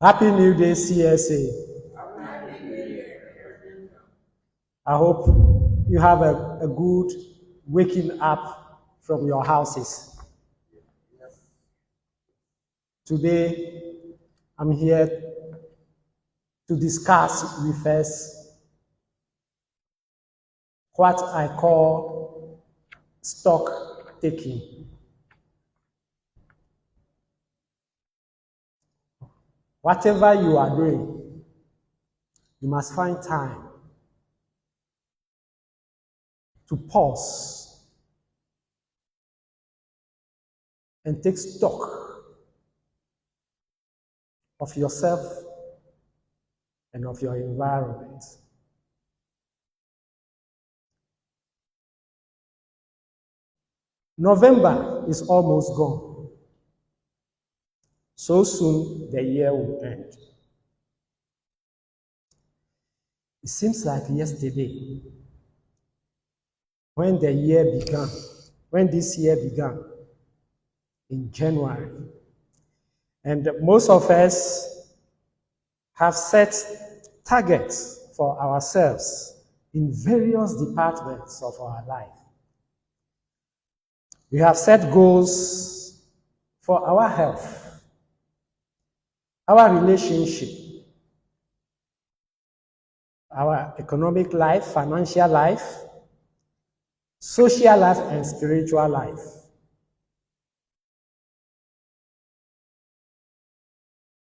Happy New Day, CSA. I hope you have a good waking up from your houses. Today, I'm here to discuss with us what I call stock taking. Whatever you are doing, you must find time to pause and take stock of yourself and of your environment. November is almost gone. So soon the year will end. It seems like yesterday when this year began in January. And most of us have set targets for ourselves in various departments of our life. We have set goals for our health, our relationship, our economic life, financial life, social life, and spiritual life.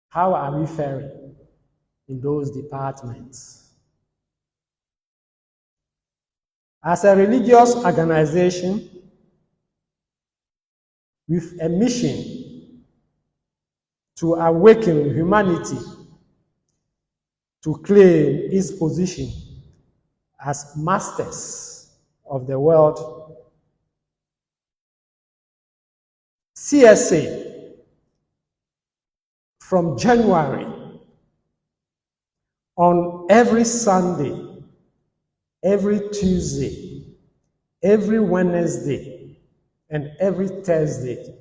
How are we faring in those departments? As a religious organization with a mission to awaken humanity to claim its position as masters of the world, CSA, from January, on every Sunday, every Tuesday, every Wednesday, and every Thursday,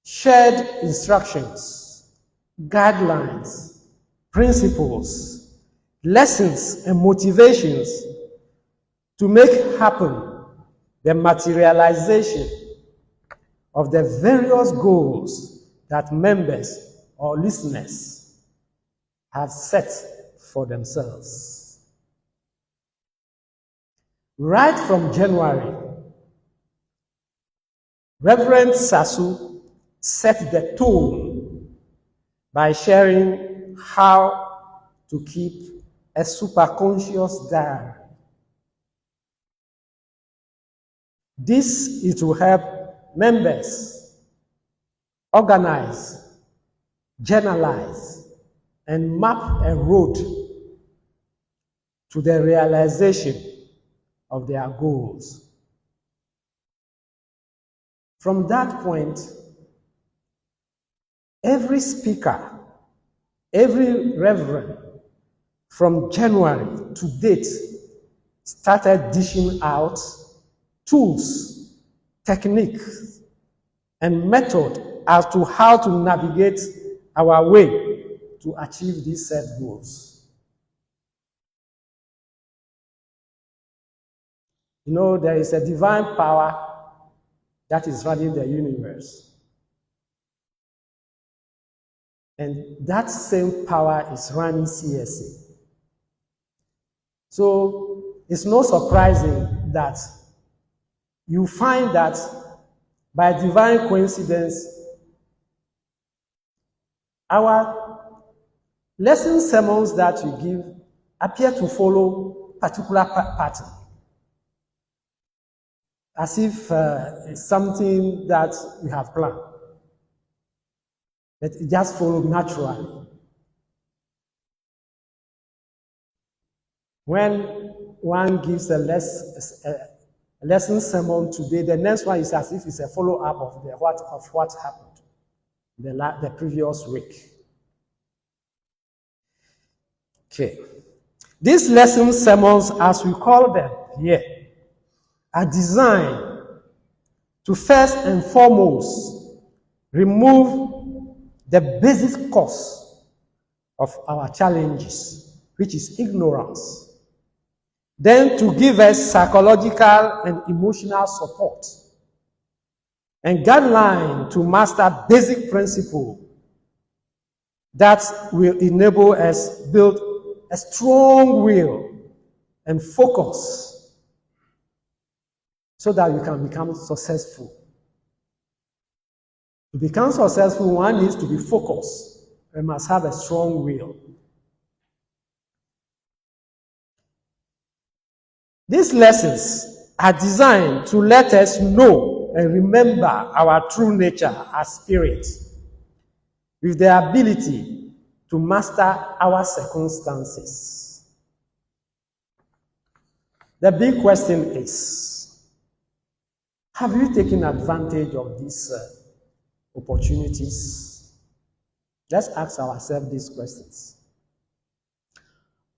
shared instructions, guidelines, principles, lessons, and motivations to make happen the materialization of the various goals that members or listeners have set for themselves. Right from January, Reverend Sasu set the tone by sharing how to keep a superconscious diary. This is to help members organize, journalize, and map a road to the realization of their goals. From that point, every speaker, every reverend from January to date started dishing out tools, techniques, and method as to how to navigate our way to achieve these set goals. You know, there is a divine power that is running the universe. And that same power is running CSA. So it's no surprising that you find that by divine coincidence, our lesson sermons that we give appear to follow particular pattern, as if it's something that we have planned, that it just followed naturally. When one gives a lesson sermon today, the next one is as if it's a follow-up of what happened the previous week. Okay. These lesson sermons, as we call them here, are designed to first and foremost remove the basic cause of our challenges, which is ignorance. Then to give us psychological and emotional support and guideline to master basic principle that will enable us build a strong will and focus so that we can become successful. To become successful, one needs to be focused and must have a strong will. These lessons are designed to let us know and remember our true nature as spirits, with the ability to master our circumstances. The big question is, have you taken advantage of these opportunities? Let's ask ourselves these questions.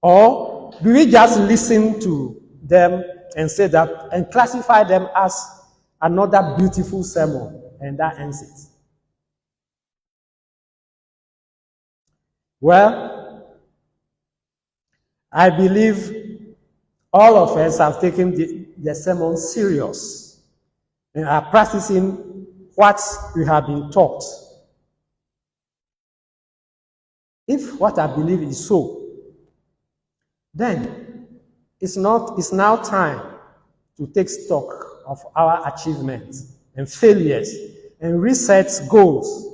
Or do we just listen to them and say that and classify them as another beautiful sermon and that ends it? Well, I believe all of us have taken the sermon serious and are practicing what we have been taught. If what I believe is so, then it's now time to take stock of our achievements and failures and reset goals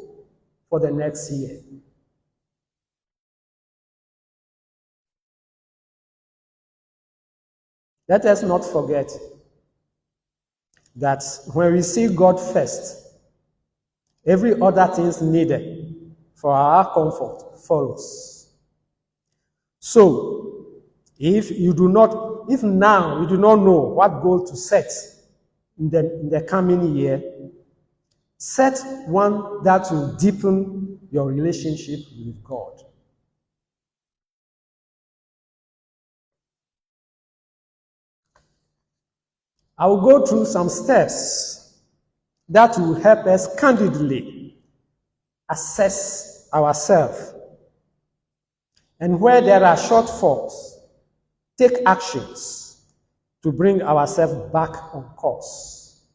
for the next year. Let us not forget that when we see God first, every other thing needed for our comfort follows. So, if now you do not know what goal to set in the coming year, set one that will deepen your relationship with God. I will go through some steps that will help us candidly assess ourselves. And where there are shortfalls, take actions to bring ourselves back on course.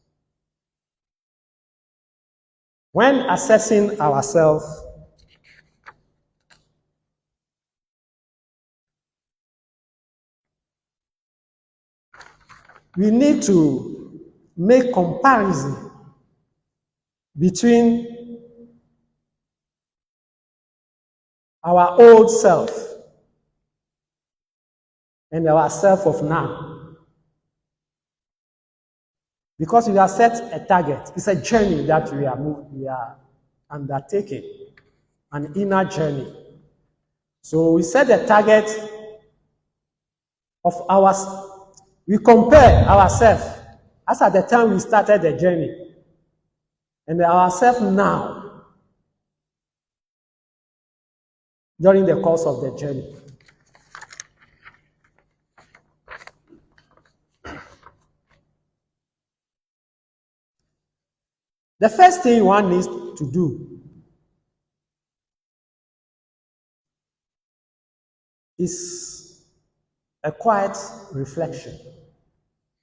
When assessing ourselves, we need to make comparison between our old self and our self of now. Because we have set a target. It's a journey that we are undertaking, an inner journey. So we set a target of ours. We compare ourselves as at the time we started the journey and ourselves now during the course of the journey. The first thing one needs to do is a quiet reflection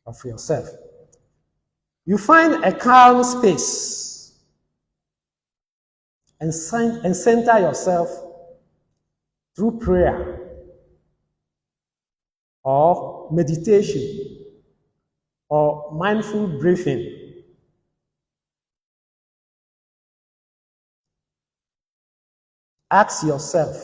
of yourself. You find a calm space and center yourself through prayer or meditation or mindful breathing. Ask yourself,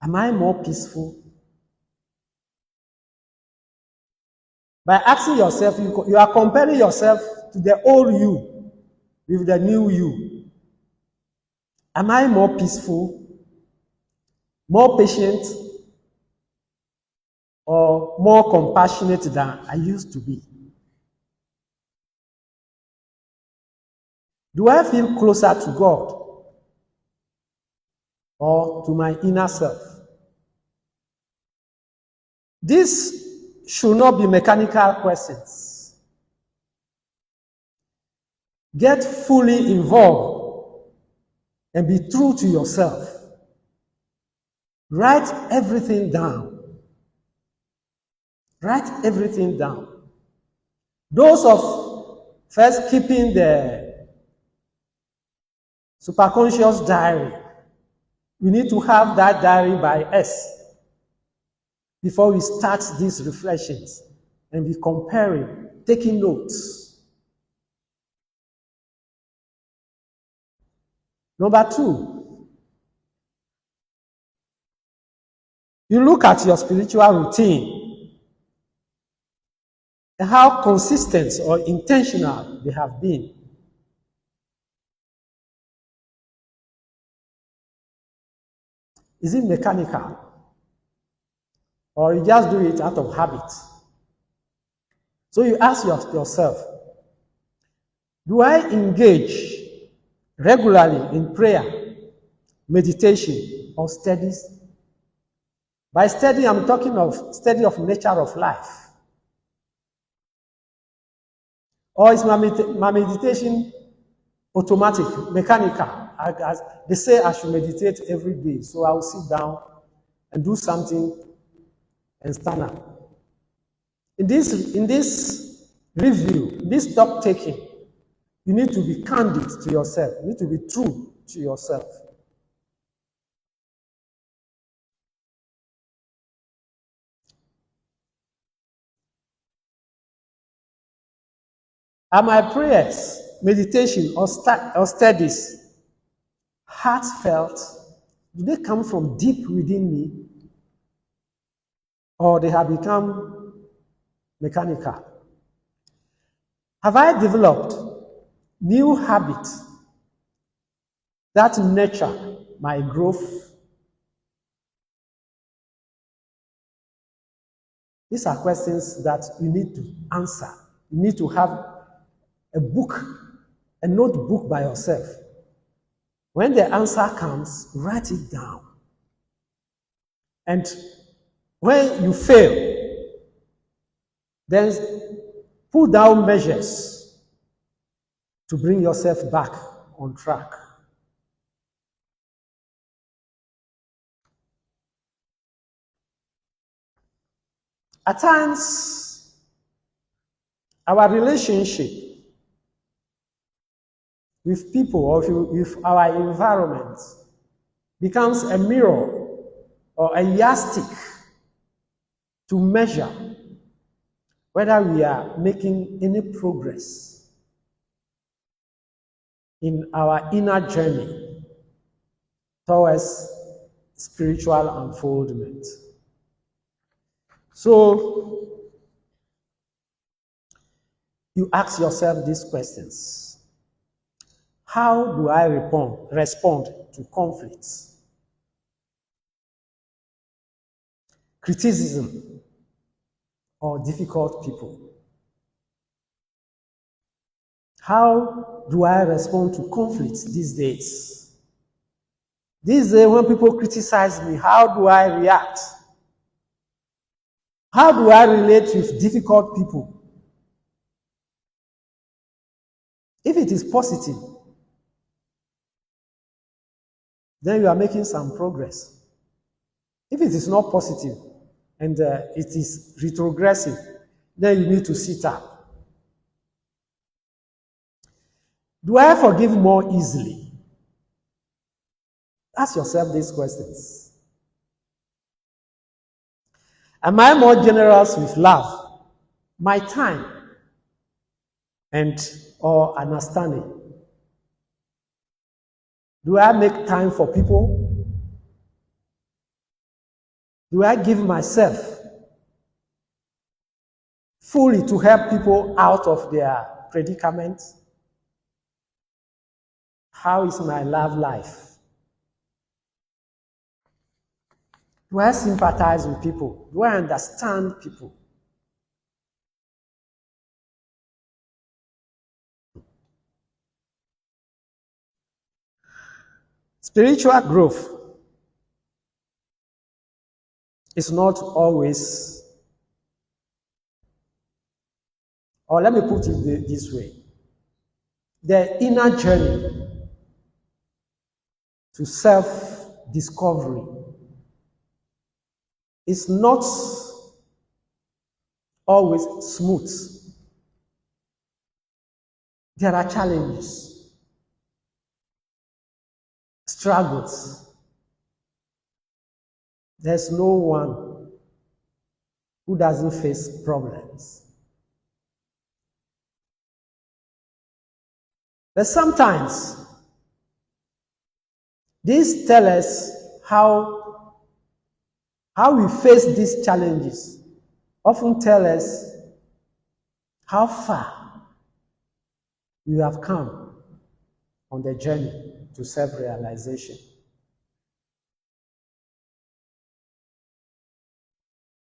am I more peaceful? By asking yourself, you are comparing yourself to the old you with the new you. Am I more peaceful, more patient, or more compassionate than I used to be? Do I feel closer to God or to my inner self? These should not be mechanical questions. Get fully involved and be true to yourself. Write everything down. Write everything down. Those of first keeping the superconscious diary, we need to have that diary by us before we start these reflections and be comparing, taking notes. Number 2, you look at your spiritual routine and how consistent or intentional they have been. Is it mechanical? Or you just do it out of habit? So you ask yourself, do I engage regularly in prayer, meditation, or studies? By study, I'm talking of study of nature of life. Or is my meditation automatic, mechanical? They say I should meditate every day, so I will sit down and do something and stand up. In this review, this stock taking, you need to be candid to yourself. You need to be true to yourself. Are my prayers, meditation, or studies heartfelt? Do they come from deep within me? Or they have become mechanical? Have I developed new habits that nurture my growth? These are questions that you need to answer. You need to have a book, a notebook by yourself. When the answer comes, write it down. And when you fail, then put down measures to bring yourself back on track. At times, our relationship with people or with our environment becomes a mirror or a yardstick to measure whether we are making any progress in our inner journey towards spiritual unfoldment. So, you ask yourself these questions. How do I respond to conflicts, criticism, or difficult people? How do I respond to conflicts these days? These days, when people criticize me, how do I react? How do I relate with difficult people? If it is positive, then you are making some progress. If it is not positive and it is retrogressive, then you need to sit up. Do I forgive more easily? Ask yourself these questions. Am I more generous with love, my time, and or understanding? Do I make time for people? Do I give myself fully to help people out of their predicaments? How is my love life? Do I sympathize with people? Do I understand people? Spiritual growth is not always, or let me put it this way. the inner journey to self-discovery is not always smooth. There are challenges, struggles. There's no one who doesn't face problems. But sometimes, these tell us how we face these challenges, often tell us how far we have come on the journey to self-realization.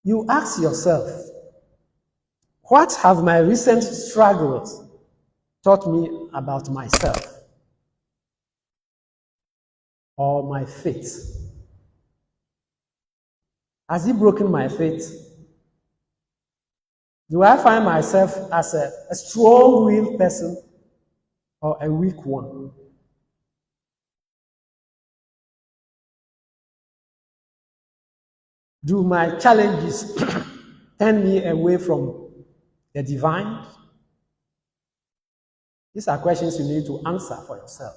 You ask yourself, what have my recent struggles taught me about myself or my faith? Has it broken my faith? Do I find myself as a strong-willed person or a weak one? Do my challenges turn me away from the divine? These are questions you need to answer for yourself.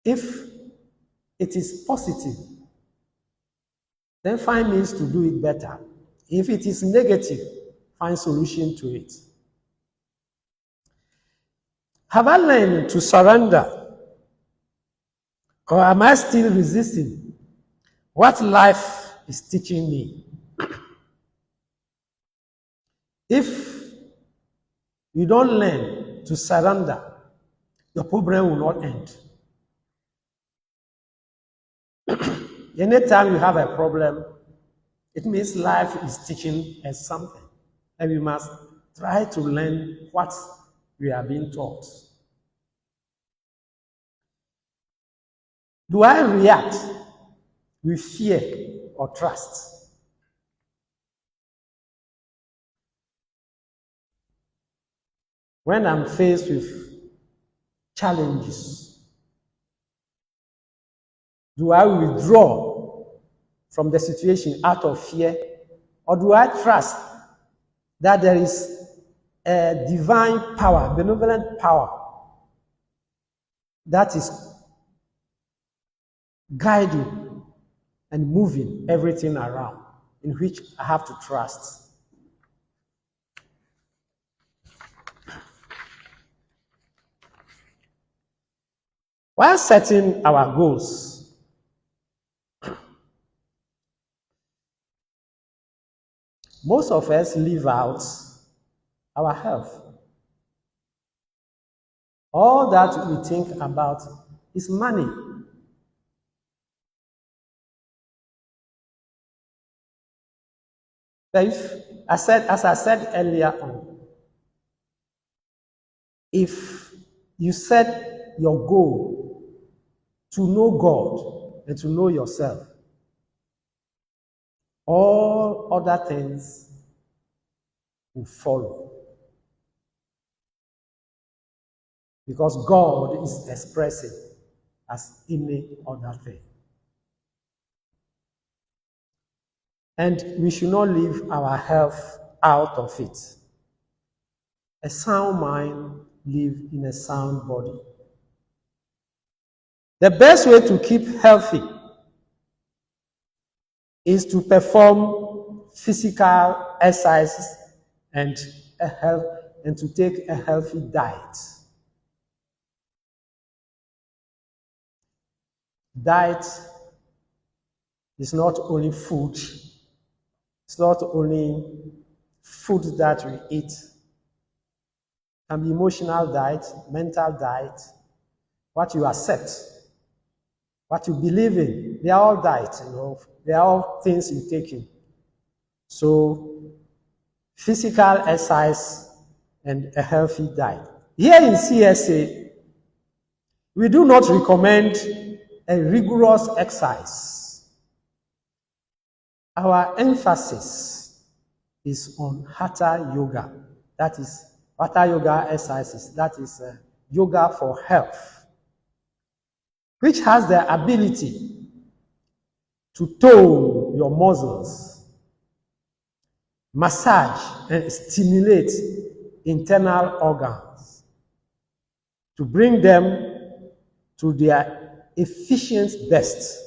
If it is positive, then find means to do it better. If it is negative, find solution to it. Have I learned to surrender? Or am I still resisting what life is teaching me? If you don't learn to surrender, your problem will not end. Anytime you have a problem, it means life is teaching us something. And we must try to learn what we are being taught. Do I react with fear or trust? When I'm faced with challenges, do I withdraw from the situation out of fear, or do I trust that there is a divine power, benevolent power, that is guiding and moving everything around, in which I have to trust? While setting our goals, most of us leave out our health. All that we think about is money. But as I said earlier on, if you set your goal to know God and to know yourself, all other things will follow. Because God is expressive as any other thing. And we should not leave our health out of it. A sound mind lives in a sound body. The best way to keep healthy is to perform physical exercises and to take a healthy diet. Diet is not only food. It's not only food that we eat. It can be emotional diet, mental diet, what you accept, what you believe in. They are all diet, They are all things you take in. So, physical exercise and a healthy diet. Here in CSA, we do not recommend a rigorous exercise. Our emphasis is on Hatha Yoga. That is Hatha yoga exercises, that is yoga for health, which has the ability to tone your muscles, massage and stimulate internal organs to bring them to their efficient best.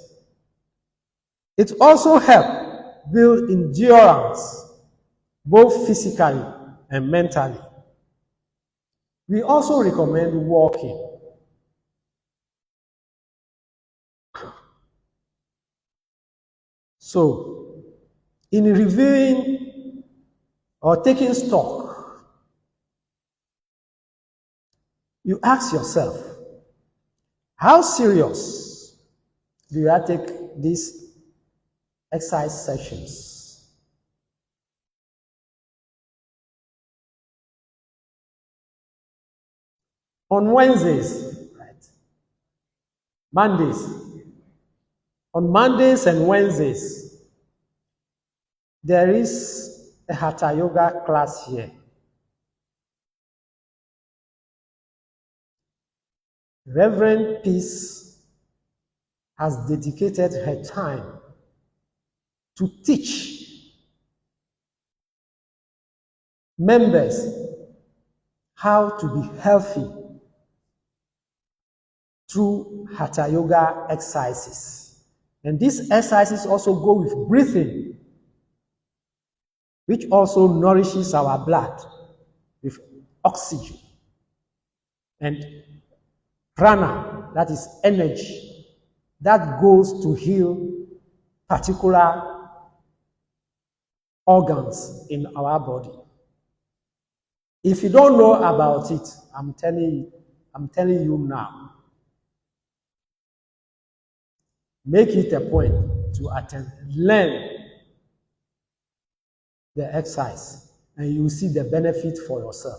It also helps build endurance, both physically and mentally. We also recommend walking. So, in reviewing or taking stock, you ask yourself, how serious do you take these exercise sessions? On Wednesdays, right? On Mondays and Wednesdays, there is a Hatha Yoga class here. Reverend Peace has dedicated her time to teach members how to be healthy through Hatha Yoga exercises. And these exercises also go with breathing, which also nourishes our blood with oxygen. And prana, that is energy, that goes to heal particular organs in our body. If you don't know about it, I'm telling you now. Make it a point to attend, learn the exercise, and you will see the benefit for yourself.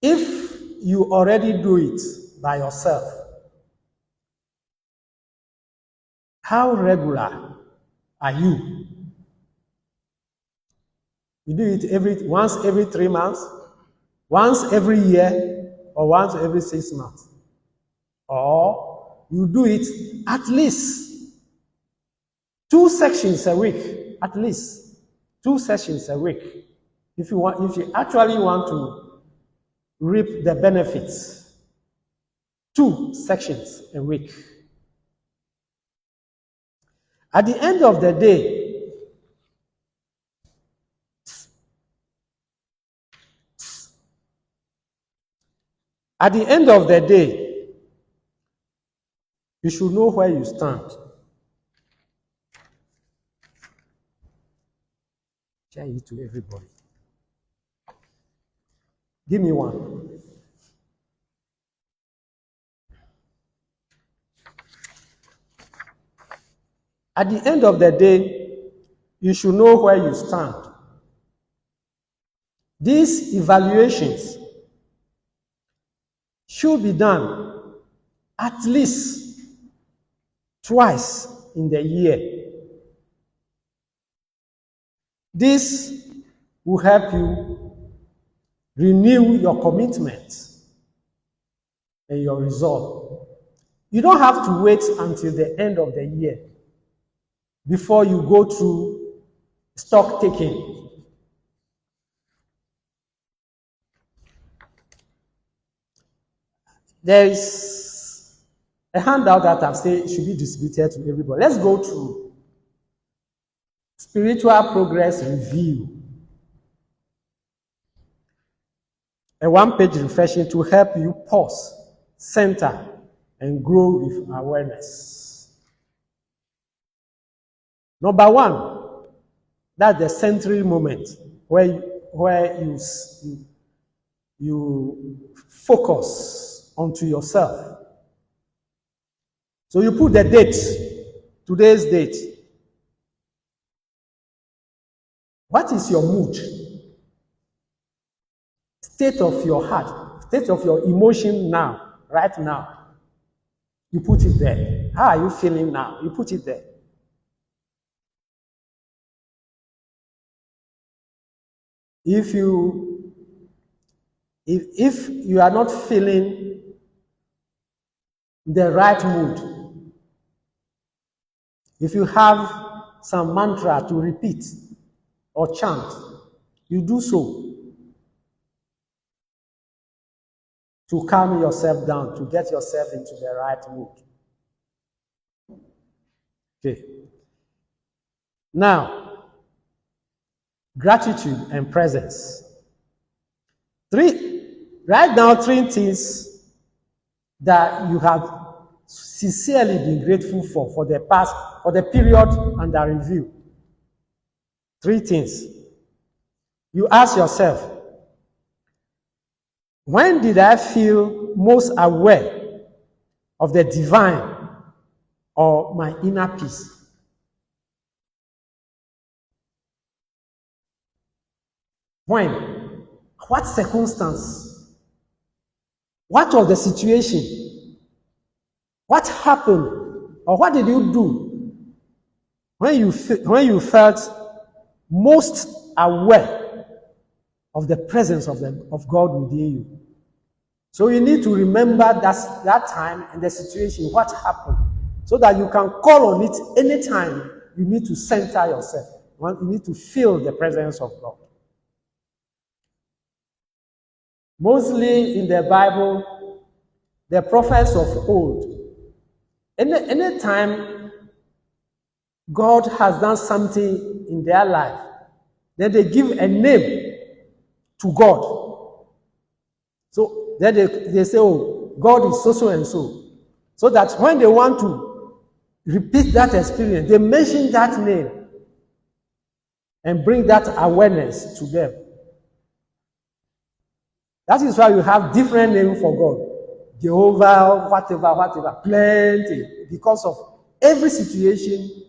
If you already do it by yourself, how regular are you? You do it once every 3 months, once every year, or once every 6 months. Or you do it at least 2 sections a week, at least 2 sessions a week. If you actually want to reap the benefits, 2 sections a week. At the end of the day, you should know where you stand. Share it to everybody. Give me one. At the end of the day, you should know where you stand. These evaluations should be done at least twice in the year. This will help you renew your commitment and your resolve. You don't have to wait until the end of the year before you go through stock taking. There is a handout that I've said should be distributed to everybody. Let's go through spiritual progress review. A 1-page reflection to help you pause, center, and grow with awareness. Number 1, that's the centering moment where you focus onto yourself. So you put the date, today's date. What is your mood? State of your heart, state of your emotion now, right now. You put it there. How are you feeling now? You put it there. If you if you are not feeling the right mood, if you have some mantra to repeat or chant, you do so to calm yourself down, to get yourself into the right mood. Okay. Now, gratitude and presence. Write down 3 things that you have sincerely been grateful for the past, for the period under review. 3 things. You ask yourself, when did I feel most aware of the divine or my inner peace? When? What circumstance? What was the situation? What happened? Or what did you do when you felt most aware of the presence of God within you? So you need to remember that time and the situation, what happened, so that you can call on it anytime you need to center yourself. You need to feel the presence of God. Mostly in the Bible, the prophets of old, any time God has done something in their life, then they give a name to God. So then they say, oh, God is so and so. So that when they want to repeat that experience, they mention that name and bring that awareness to them. That is why you have different names for God. Jehovah, whatever, plenty. Because of every situation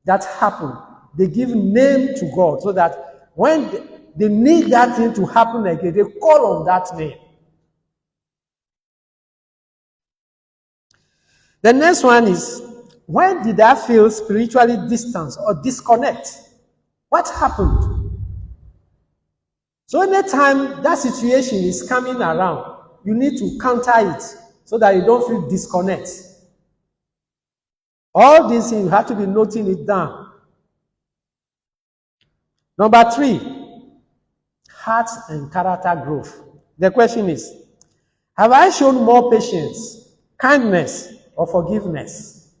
that happened, they give name to God so that when they need that thing to happen again, they call on that name. The next one is, when did I feel spiritually distant or disconnect? What happened? So anytime that situation is coming around, you need to counter it so that you don't feel disconnect. All these things, you have to be noting it down. Number 3, heart and character growth. The question is, have I shown more patience, kindness, or forgiveness?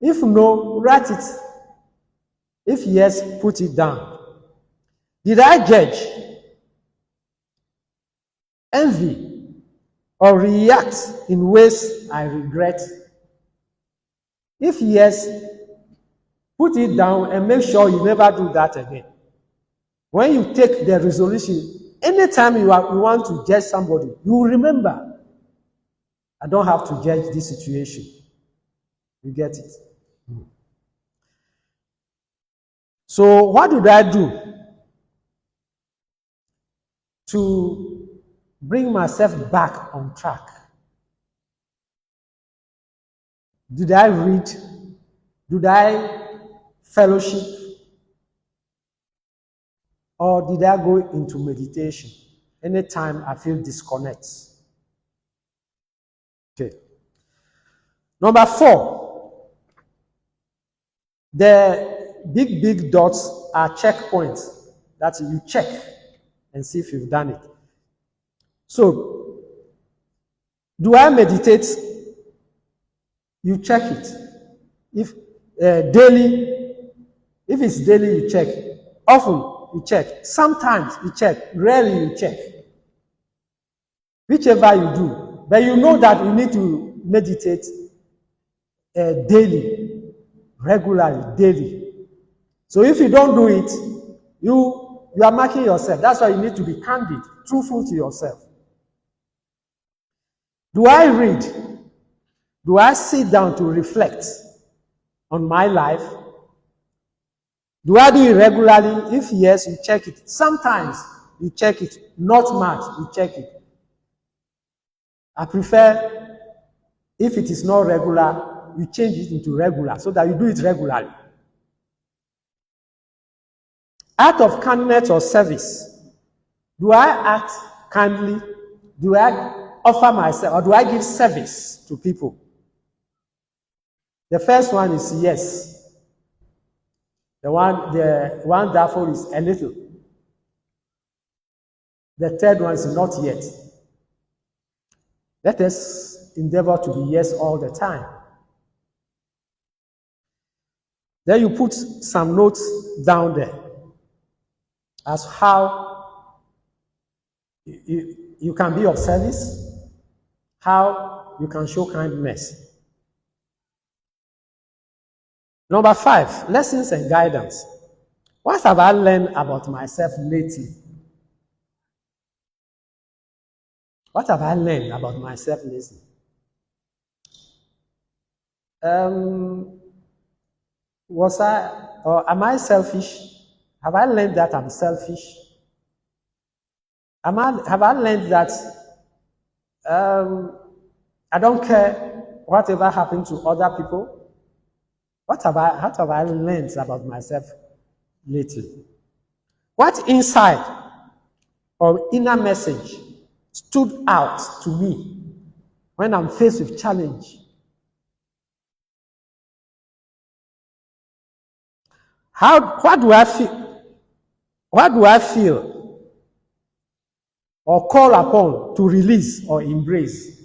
If no, write it. If yes, put it down. Did I judge, envy, or react in ways I regret? If yes, put it down and make sure you never do that again. When you take the resolution, anytime you want to judge somebody, you remember, I don't have to judge this situation. You get it? So what did I do to bring myself back on track? Did I read? Did I fellowship? Or did I go into meditation anytime I feel disconnect? Okay. Number 4, the big dots are checkpoints that you check and see if you've done it. So, do I meditate? You check it. If daily, if it's daily, you check. Often, you check. Sometimes, you check. Rarely, you check. Whichever you do. But you know that you need to meditate daily, regularly, daily. So if you don't do it, you are marking yourself. That's why you need to be candid, truthful to yourself. Do I read? Do I sit down to reflect on my life? Do I do it regularly? If yes, you check it. Sometimes you check it. Not much, you check it. I prefer, if it is not regular, you change it into regular so that you do it regularly. Act of kindness or service. Do I act kindly? Do I offer myself or do I give service to people? The first one is yes. The one therefore is a little. The third one is not yet. Let us endeavor to be yes all the time. Then you put some notes down there as how you can be of service, how you can show kindness. Number 5, lessons and guidance. What have I learned about myself lately? What have I learned about myself lately? Was I, or am I selfish? Have I learned that I'm selfish? Have I learned that I don't care whatever happened to other people? What have I learned about myself lately? What inside or inner message stood out to me when I'm faced with challenge? What do I feel? What do I feel or call upon to release or embrace?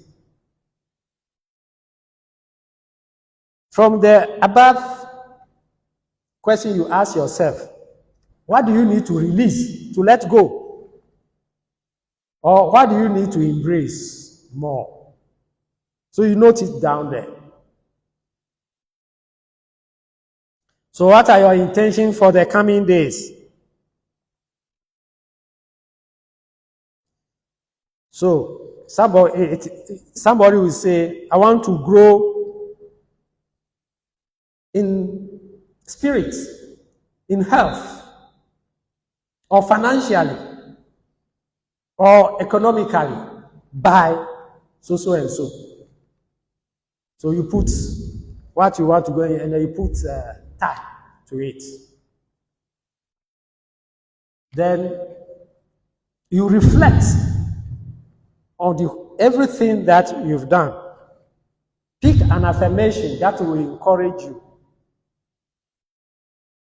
From the above question you ask yourself, what do you need to release, to let go? Or what do you need to embrace more? So you note it down there. So what are your intentions for the coming days? So somebody will say, I want to grow in spirit, in health, or financially, or economically, by so and so. So you put what you want to go in, and then you put tag to it. Then you reflect on everything that you've done. Pick an affirmation that will encourage you.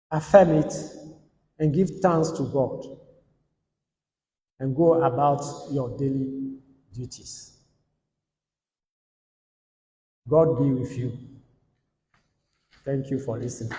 Affirm it and give thanks to God. And go about your daily duties. God be with you. Thank you for listening.